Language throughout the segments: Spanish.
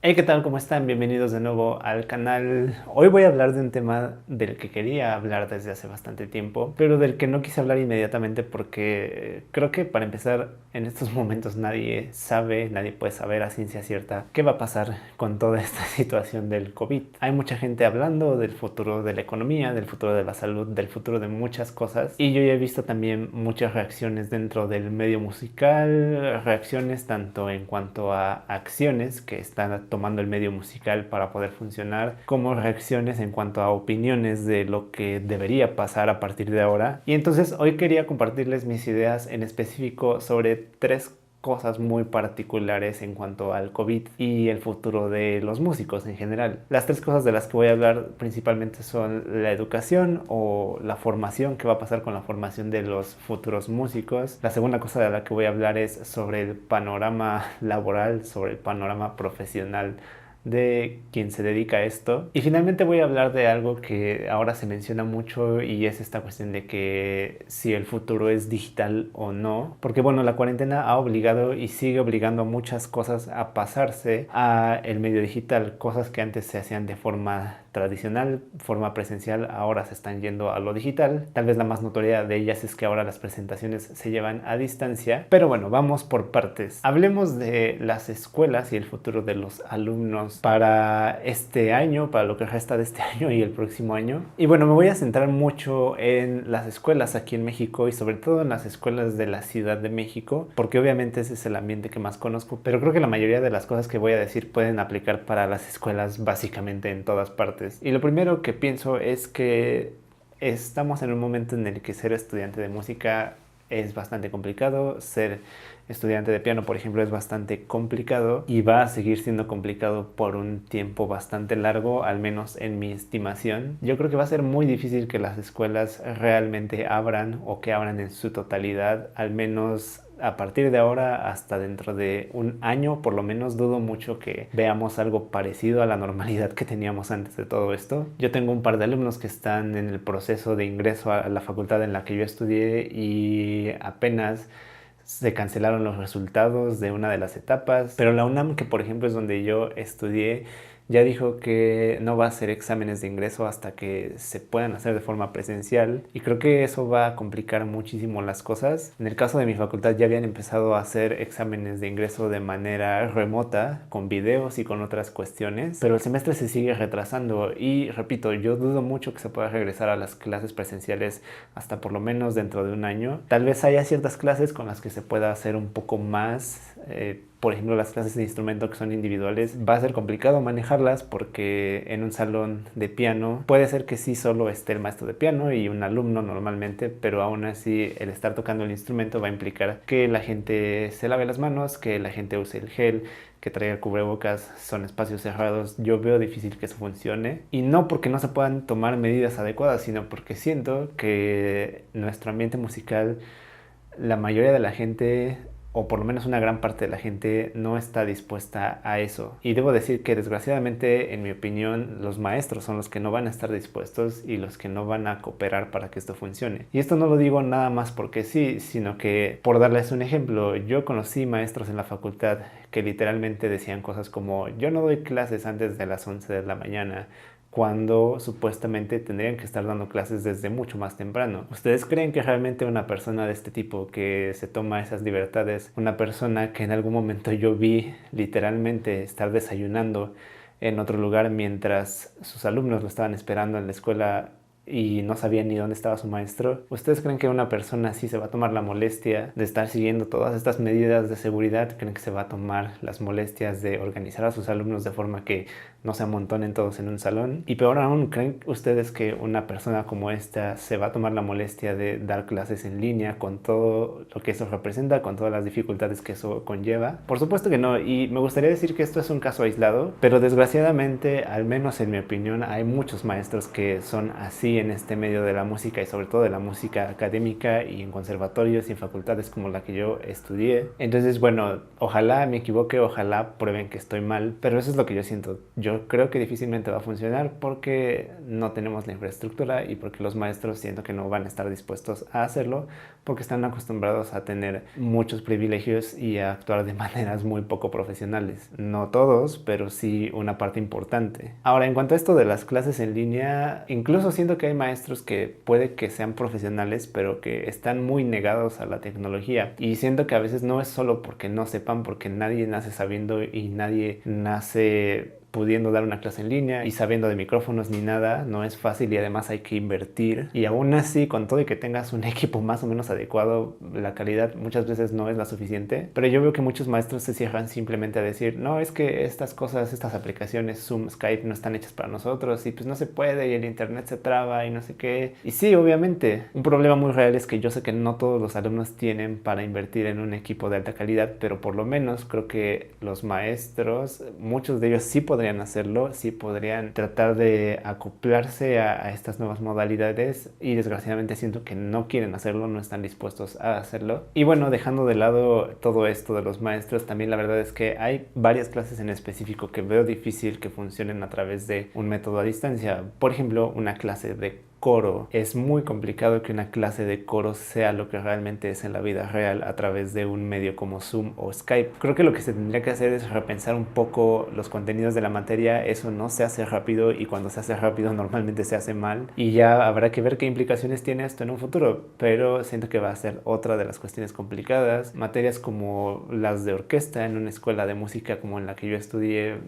Hey, ¿qué tal? ¿Cómo están? Bienvenidos de nuevo al canal. Hoy voy a hablar de un tema del que quería hablar desde hace bastante tiempo, pero del que no quise hablar inmediatamente porque creo que para empezar en estos momentos nadie sabe, nadie puede saber a ciencia cierta qué va a pasar con toda esta situación del COVID. Hay mucha gente hablando del futuro de la economía, del futuro de la salud, del futuro de muchas cosas, y yo ya he visto también muchas reacciones dentro del medio musical, reacciones tanto en cuanto a acciones que están tomando el medio musical para poder funcionar, como reacciones en cuanto a opiniones de lo que debería pasar a partir de ahora. Y entonces hoy quería compartirles mis ideas en específico sobre tres cosas muy particulares en cuanto al COVID y el futuro de los músicos en general. Las tres cosas de las que voy a hablar principalmente son la educación o la formación, qué va a pasar con la formación de los futuros músicos. La segunda cosa de la que voy a hablar es sobre el panorama laboral, sobre el panorama profesional de quien se dedica a esto. Y finalmente voy a hablar de algo que ahora se menciona mucho, y es esta cuestión de que si el futuro es digital o no. Porque bueno, la cuarentena ha obligado y sigue obligando a muchas cosas a pasarse a el medio digital. Cosas que antes se hacían de forma tradicional, forma presencial, ahora se están yendo a lo digital. Tal vez la más notoria de ellas es que ahora las presentaciones se llevan a distancia. Pero bueno, vamos por partes. Hablemos de las escuelas y el futuro de los alumnos para este año, para lo que resta de este año y el próximo año. Y bueno, me voy a centrar mucho en las escuelas aquí en México y sobre todo en las escuelas de la Ciudad de México, porque obviamente ese es el ambiente que más conozco, pero creo que la mayoría de las cosas que voy a decir pueden aplicar para las escuelas básicamente en todas partes. Y lo primero que pienso es que estamos en un momento en el que ser estudiante de música es bastante complicado. Ser estudiante de piano, por ejemplo, es bastante complicado y va a seguir siendo complicado por un tiempo bastante largo, al menos en mi estimación. Yo creo que va a ser muy difícil que las escuelas realmente abran o que abran en su totalidad, al menos a partir de ahora hasta dentro de un año. Por lo menos dudo mucho que veamos algo parecido a la normalidad que teníamos antes de todo esto. Yo tengo un par de alumnos que están en el proceso de ingreso a la facultad en la que yo estudié y apenas se cancelaron los resultados de una de las etapas, pero la UNAM, que por ejemplo es donde yo estudié, ya dijo que no va a hacer exámenes de ingreso hasta que se puedan hacer de forma presencial, y creo que eso va a complicar muchísimo las cosas. En el caso de mi facultad ya habían empezado a hacer exámenes de ingreso de manera remota, con videos y con otras cuestiones, pero el semestre se sigue retrasando y repito, yo dudo mucho que se pueda regresar a las clases presenciales hasta por lo menos dentro de un año. Tal vez haya ciertas clases con las que se pueda hacer un poco más, por ejemplo las clases de instrumento que son individuales. Va a ser complicado manejarlas porque en un salón de piano puede ser que sí solo esté el maestro de piano y un alumno normalmente, pero aún así el estar tocando el instrumento va a implicar que la gente se lave las manos, que la gente use el gel, que traiga cubrebocas. Son espacios cerrados. Yo veo difícil que eso funcione, y no porque no se puedan tomar medidas adecuadas, sino porque siento que nuestro ambiente musical, la mayoría de la gente, o por lo menos una gran parte de la gente, no está dispuesta a eso. Y debo decir que desgraciadamente, en mi opinión, los maestros son los que no van a estar dispuestos y los que no van a cooperar para que esto funcione. Y esto no lo digo nada más porque sí, sino que, por darles un ejemplo, yo conocí maestros en la facultad que literalmente decían cosas como: yo no doy clases antes de las 11 de la mañana, cuando supuestamente tendrían que estar dando clases desde mucho más temprano. ¿Ustedes creen que realmente una persona de este tipo, que se toma esas libertades, una persona que en algún momento yo vi literalmente estar desayunando en otro lugar mientras sus alumnos lo estaban esperando en la escuela y no sabían ni dónde estaba su maestro? ¿Ustedes creen que una persona así se va a tomar la molestia de estar siguiendo todas estas medidas de seguridad? ¿Creen que se va a tomar las molestias de organizar a sus alumnos de forma que no se amontonen todos en un salón? Y peor aún, ¿creen ustedes que una persona como esta se va a tomar la molestia de dar clases en línea con todo lo que eso representa, con todas las dificultades que eso conlleva? Por supuesto que no, y me gustaría decir que esto es un caso aislado, pero desgraciadamente, al menos en mi opinión, hay muchos maestros que son así en este medio de la música y sobre todo de la música académica y en conservatorios y en facultades como la que yo estudié. Entonces, bueno, ojalá me equivoque, ojalá prueben que estoy mal, pero eso es lo que yo siento. Yo creo que difícilmente va a funcionar porque no tenemos la infraestructura y porque los maestros siento que no van a estar dispuestos a hacerlo porque están acostumbrados a tener muchos privilegios y a actuar de maneras muy poco profesionales. No todos, pero sí una parte importante. Ahora, en cuanto a esto de las clases en línea, incluso siento que hay maestros que puede que sean profesionales, pero que están muy negados a la tecnología. Y siento que a veces no es solo porque no sepan, porque nadie nace sabiendo y nadie nace pudiendo dar una clase en línea y sabiendo de micrófonos ni nada, no es fácil y además hay que invertir. Y aún así, con todo y que tengas un equipo más o menos adecuado, la calidad muchas veces no es la suficiente. Pero yo veo que muchos maestros se cierran simplemente a decir, no, es que estas cosas, estas aplicaciones, Zoom, Skype, no están hechas para nosotros y pues no se puede y el internet se traba y no sé qué. Y sí, obviamente, un problema muy real es que yo sé que no todos los alumnos tienen para invertir en un equipo de alta calidad, pero por lo menos creo que los maestros, muchos de ellos sí podrían hacerlo, sí podrían tratar de acoplarse a estas nuevas modalidades y desgraciadamente siento que no quieren hacerlo, no están dispuestos a hacerlo. Y bueno, dejando de lado todo esto de los maestros, también la verdad es que hay varias clases en específico que veo difícil que funcionen a través de un método a distancia. Por ejemplo, una clase de coro. Es muy complicado que una clase de coro sea lo que realmente es en la vida real a través de un medio como Zoom o Skype. Creo que lo que se tendría que hacer es repensar un poco los contenidos de la materia. Eso no se hace rápido y cuando se hace rápido normalmente se hace mal y ya habrá que ver qué implicaciones tiene esto en un futuro, pero siento que va a ser otra de las cuestiones complicadas. Materias como las de orquesta en una escuela de música como en la que yo estudié,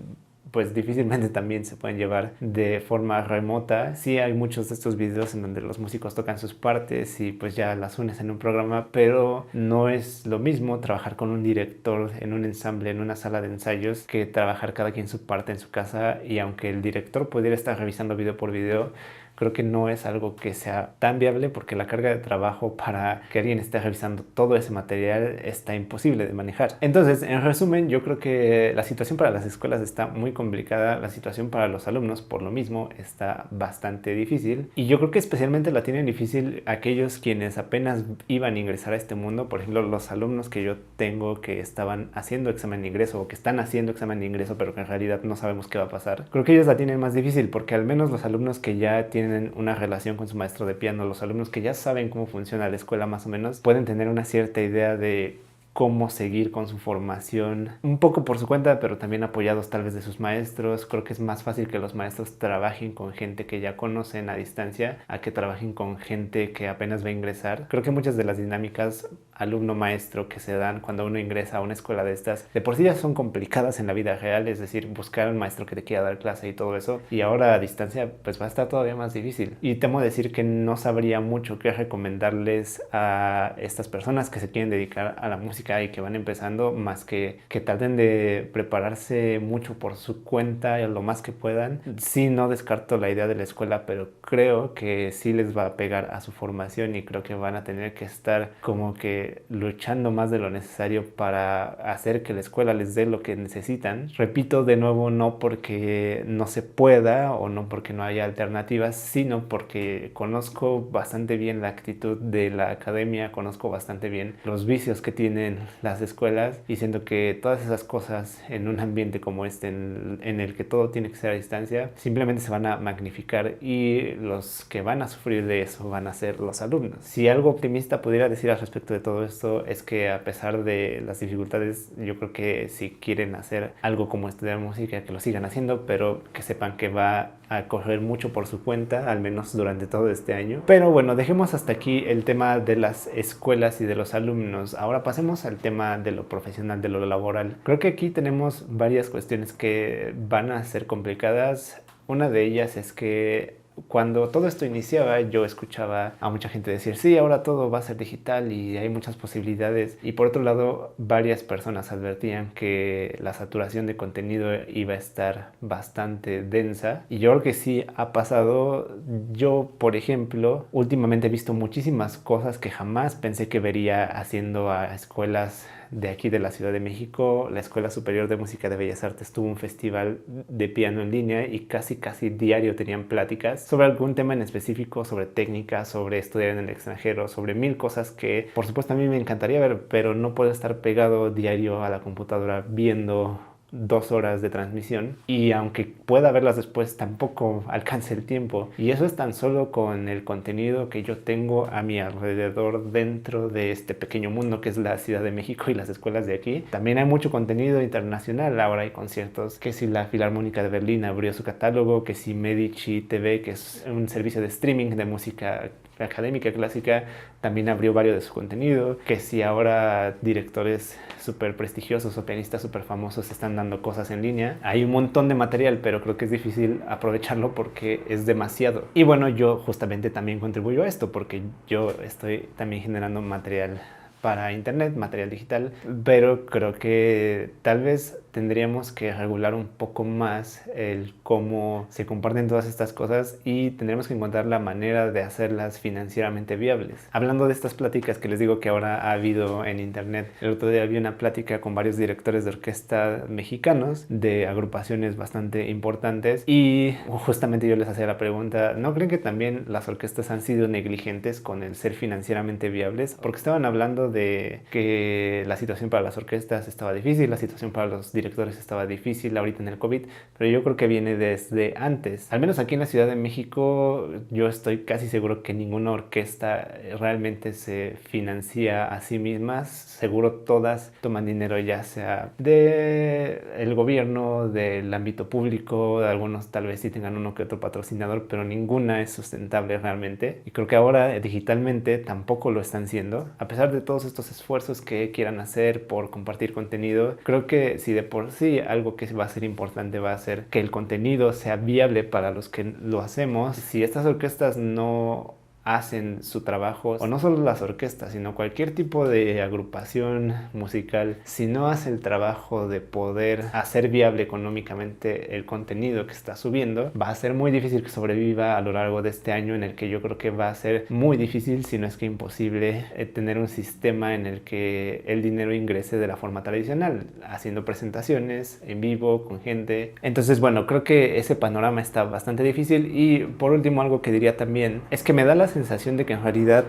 pues difícilmente también se pueden llevar de forma remota. Sí hay muchos de estos videos en donde los músicos tocan sus partes y pues ya las unes en un programa, pero no es lo mismo trabajar con un director en un ensamble, en una sala de ensayos, que trabajar cada quien su parte en su casa. Y aunque el director pudiera estar revisando video por video, creo que no es algo que sea tan viable porque la carga de trabajo para que alguien esté revisando todo ese material está imposible de manejar. Entonces, en resumen, yo creo que la situación para las escuelas está muy complicada, la situación para los alumnos por lo mismo está bastante difícil y yo creo que especialmente la tienen difícil aquellos quienes apenas iban a ingresar a este mundo. Por ejemplo, los alumnos que yo tengo que estaban haciendo examen de ingreso o que están haciendo examen de ingreso pero que en realidad no sabemos qué va a pasar. Creo que ellos la tienen más difícil porque al menos los alumnos que ya tienen una relación con su maestro de piano, los alumnos que ya saben cómo funciona la escuela más o menos, pueden tener una cierta idea de cómo seguir con su formación, un poco por su cuenta, pero también apoyados tal vez de sus maestros. Creo que es más fácil que los maestros trabajen con gente que ya conocen a distancia a que trabajen con gente que apenas va a ingresar. Creo que muchas de las dinámicas alumno-maestro que se dan cuando uno ingresa a una escuela de estas, de por sí ya son complicadas en la vida real, es decir, buscar un maestro que te quiera dar clase y todo eso, y ahora a distancia pues va a estar todavía más difícil. Y temo decir que no sabría mucho qué recomendarles a estas personas que se quieren dedicar a la música y que van empezando, más que traten de prepararse mucho por su cuenta lo más que puedan. Sí, no descarto la idea de la escuela, pero creo que sí les va a pegar a su formación y creo que van a tener que estar como que luchando más de lo necesario para hacer que la escuela les dé lo que necesitan. Repito de nuevo, no porque no se pueda o no porque no haya alternativas, sino porque conozco bastante bien la actitud de la academia, conozco bastante bien los vicios que tienen las escuelas y siento que todas esas cosas en un ambiente como este en el que todo tiene que ser a distancia simplemente se van a magnificar y los que van a sufrir de eso van a ser los alumnos. Si algo optimista pudiera decir al respecto de todo esto es que a pesar de las dificultades, yo creo que si quieren hacer algo como estudiar música, que lo sigan haciendo, pero que sepan que va a correr mucho por su cuenta, al menos durante todo este año. Pero bueno, dejemos hasta aquí el tema de las escuelas y de los alumnos. Ahora pasemos al tema de lo profesional, de lo laboral. Creo que aquí tenemos varias cuestiones que van a ser complicadas. Una de ellas es que cuando todo esto iniciaba, yo escuchaba a mucha gente decir, sí, ahora todo va a ser digital y hay muchas posibilidades. Y por otro lado, varias personas advertían que la saturación de contenido iba a estar bastante densa. Y yo creo que sí ha pasado. Yo, por ejemplo, últimamente he visto muchísimas cosas que jamás pensé que vería haciendo a escuelas de aquí de la Ciudad de México, la Escuela Superior de Música de Bellas Artes tuvo un festival de piano en línea y casi diario tenían pláticas sobre algún tema en específico, sobre técnica, sobre estudiar en el extranjero, sobre mil cosas que por supuesto a mí me encantaría ver, pero no puedo estar pegado diario a la computadora viendo 2 horas de transmisión, y aunque pueda verlas después tampoco alcance el tiempo, y eso es tan solo con el contenido que yo tengo a mi alrededor dentro de este pequeño mundo que es la Ciudad de México y las escuelas de aquí. También hay mucho contenido internacional, ahora hay conciertos, que si la Filarmónica de Berlín abrió su catálogo, que si Medici TV, que es un servicio de streaming de música académica clásica, también abrió varios de su contenido, que si ahora directores súper prestigiosos o pianistas súper famosos están dando cosas en línea. Hay un montón de material, pero creo que es difícil aprovecharlo porque es demasiado. Y bueno, yo justamente también contribuyo a esto porque yo estoy también generando material para internet, material digital, pero creo que tal vez tendríamos que regular un poco más el cómo se comparten todas estas cosas y tendríamos que encontrar la manera de hacerlas financieramente viables. Hablando de estas pláticas que les digo que ahora ha habido en internet, el otro día vi una plática con varios directores de orquesta mexicanos de agrupaciones bastante importantes y justamente yo les hacía la pregunta, ¿no creen que también las orquestas han sido negligentes con el ser financieramente viables? Porque estaban hablando de que la situación para las orquestas estaba difícil, la situación para los directores estaba difícil ahorita en el COVID, pero yo creo que viene desde antes. Al menos aquí en la Ciudad de México yo estoy casi seguro que ninguna orquesta realmente se financia a sí mismas. Seguro todas toman dinero ya sea del gobierno, del ámbito público, algunos tal vez sí tengan uno que otro patrocinador, pero ninguna es sustentable realmente. Y creo que ahora digitalmente tampoco lo están siendo. A pesar de todos estos esfuerzos que quieran hacer por compartir contenido, creo que si de por sí algo que va a ser importante va a ser que el contenido sea viable para los que lo hacemos. Si estas orquestas no hacen su trabajo, o no solo las orquestas, sino cualquier tipo de agrupación musical, si no hace el trabajo de poder hacer viable económicamente el contenido que está subiendo, va a ser muy difícil que sobreviva a lo largo de este año, en el que yo creo que va a ser muy difícil, si no es que imposible, tener un sistema en el que el dinero ingrese de la forma tradicional, haciendo presentaciones en vivo con gente. Entonces, bueno, creo que ese panorama está bastante difícil. Y por último, algo que diría también es que me da la sensación de que en realidad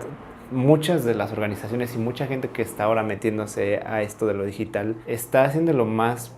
muchas de las organizaciones y mucha gente que está ahora metiéndose a esto de lo digital está haciéndolo más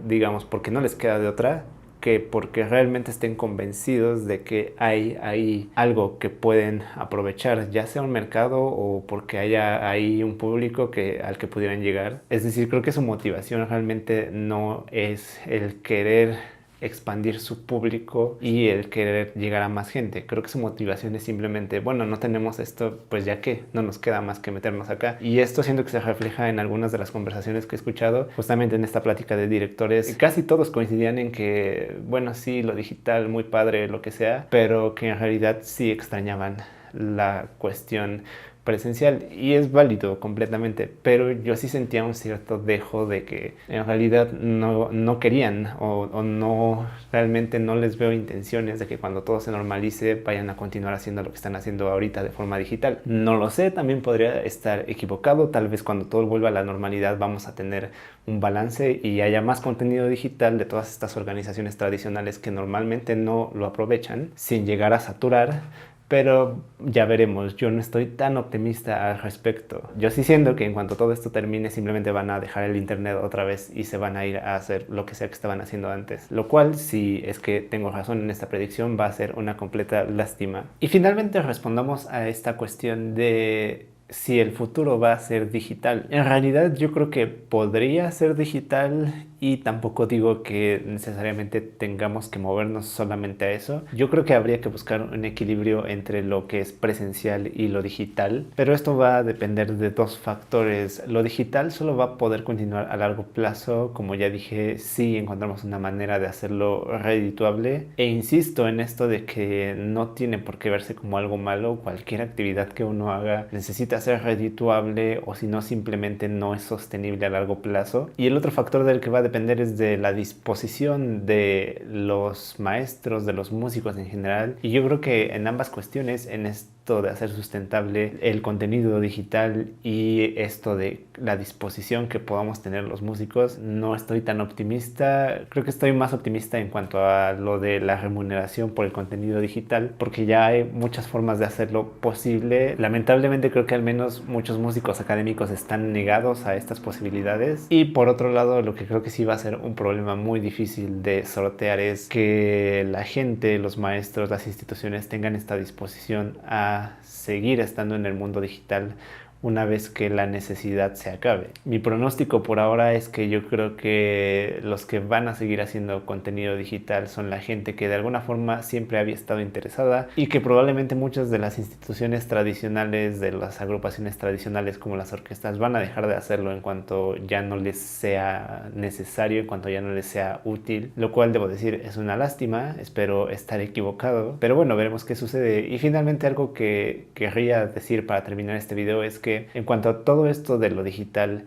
digamos, porque no les queda de otra, que porque realmente estén convencidos de que hay ahí algo que pueden aprovechar, ya sea un mercado o porque haya ahí un público al que pudieran llegar. Es decir, creo que su motivación realmente no es el querer expandir su público y el querer llegar a más gente. Creo que su motivación es simplemente, bueno, no tenemos esto, pues ya que no nos queda más que meternos acá. Y esto siento que se refleja en algunas de las conversaciones que he escuchado, justamente en esta plática de directores. Casi todos coincidían en que, bueno, sí, lo digital, muy padre, lo que sea, pero que en realidad sí extrañaban la cuestión presencial, y es válido completamente, pero yo sí sentía un cierto dejo de que en realidad no querían o no, realmente no les veo intenciones de que cuando todo se normalice vayan a continuar haciendo lo que están haciendo ahorita de forma digital. No lo sé, también podría estar equivocado, tal vez cuando todo vuelva a la normalidad vamos a tener un balance y haya más contenido digital de todas estas organizaciones tradicionales que normalmente no lo aprovechan, sin llegar a saturar. Pero ya veremos, yo no estoy tan optimista al respecto. Yo sí siento que en cuanto todo esto termine simplemente van a dejar el internet otra vez y se van a ir a hacer lo que sea que estaban haciendo antes. Lo cual, si es que tengo razón en esta predicción, va a ser una completa lástima. Y finalmente respondamos a esta cuestión de si el futuro va a ser digital. En realidad yo creo que podría ser digital y tampoco digo que necesariamente tengamos que movernos solamente a eso. Yo creo que habría que buscar un equilibrio entre lo que es presencial y lo digital, pero esto va a depender de dos factores. Lo digital solo va a poder continuar a largo plazo, como ya dije, si encontramos una manera de hacerlo redituable, e insisto en esto de que no tiene por qué verse como algo malo. Cualquier actividad que uno haga necesita ser redituable, o si no simplemente no es sostenible a largo plazo. Y el otro factor del que va a depender es de la disposición de los maestros, de los músicos en general, y yo creo que en ambas cuestiones, en este esto de hacer sustentable el contenido digital y esto de la disposición que podamos tener los músicos, no estoy tan optimista. Creo que estoy más optimista en cuanto a lo de la remuneración por el contenido digital, porque ya hay muchas formas de hacerlo posible. Lamentablemente creo que al menos muchos músicos académicos están negados a estas posibilidades, y por otro lado lo que creo que sí va a ser un problema muy difícil de sortear es que la gente, los maestros, las instituciones tengan esta disposición a seguir estando en el mundo digital una vez que la necesidad se acabe. Mi pronóstico por ahora es que yo creo que los que van a seguir haciendo contenido digital son la gente que de alguna forma siempre había estado interesada, y que probablemente muchas de las instituciones tradicionales, de las agrupaciones tradicionales como las orquestas, van a dejar de hacerlo en cuanto ya no les sea necesario, en cuanto ya no les sea útil, lo cual debo decir es una lástima. Espero estar equivocado, pero bueno, veremos qué sucede. Y finalmente algo que querría decir para terminar este video es que en cuanto a todo esto de lo digital,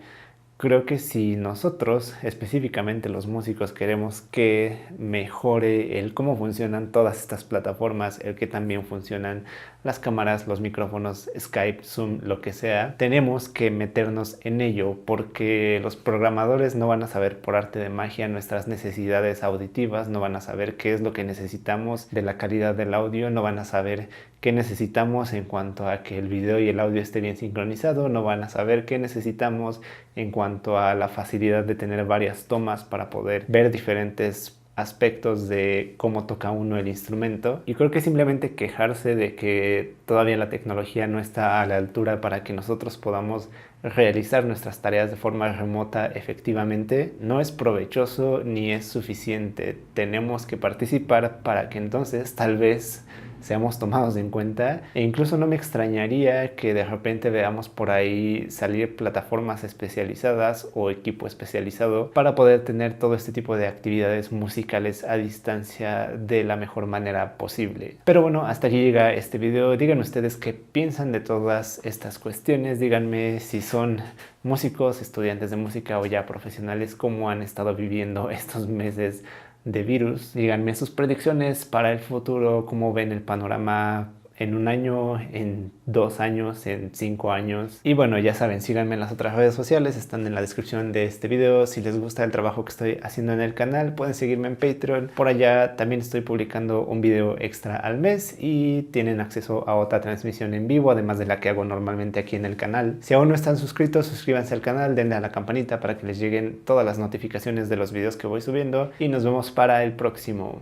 creo que si nosotros, específicamente los músicos, queremos que mejore el cómo funcionan todas estas plataformas, el que también funcionan las cámaras, los micrófonos, Skype, Zoom, lo que sea, tenemos que meternos en ello, porque los programadores no van a saber por arte de magia nuestras necesidades auditivas, no van a saber qué es lo que necesitamos de la calidad del audio, no van a saber qué necesitamos en cuanto a que el video y el audio esté bien sincronizado, no van a saber qué necesitamos en cuanto a la facilidad de tener varias tomas para poder ver diferentes aspectos de cómo toca uno el instrumento. Y creo que simplemente quejarse de que todavía la tecnología no está a la altura para que nosotros podamos realizar nuestras tareas de forma remota efectivamente no es provechoso ni es suficiente. Tenemos que participar para que entonces tal vez seamos tomados en cuenta, e incluso no me extrañaría que de repente veamos por ahí salir plataformas especializadas o equipo especializado para poder tener todo este tipo de actividades musicales a distancia de la mejor manera posible. Pero bueno, hasta aquí llega este video. Díganme ustedes qué piensan de todas estas cuestiones. Díganme si son músicos, estudiantes de música o ya profesionales, cómo han estado viviendo estos meses de virus. Díganme sus predicciones para el futuro, cómo ven el panorama en un año, en 2 años, en 5 años. Y bueno, ya saben, síganme en las otras redes sociales, están en la descripción de este video. Si les gusta el trabajo que estoy haciendo en el canal, pueden seguirme en Patreon. Por allá también estoy publicando un video extra al mes y tienen acceso a otra transmisión en vivo, además de la que hago normalmente aquí en el canal. Si aún no están suscritos, suscríbanse al canal, denle a la campanita para que les lleguen todas las notificaciones de los videos que voy subiendo, y nos vemos para el próximo.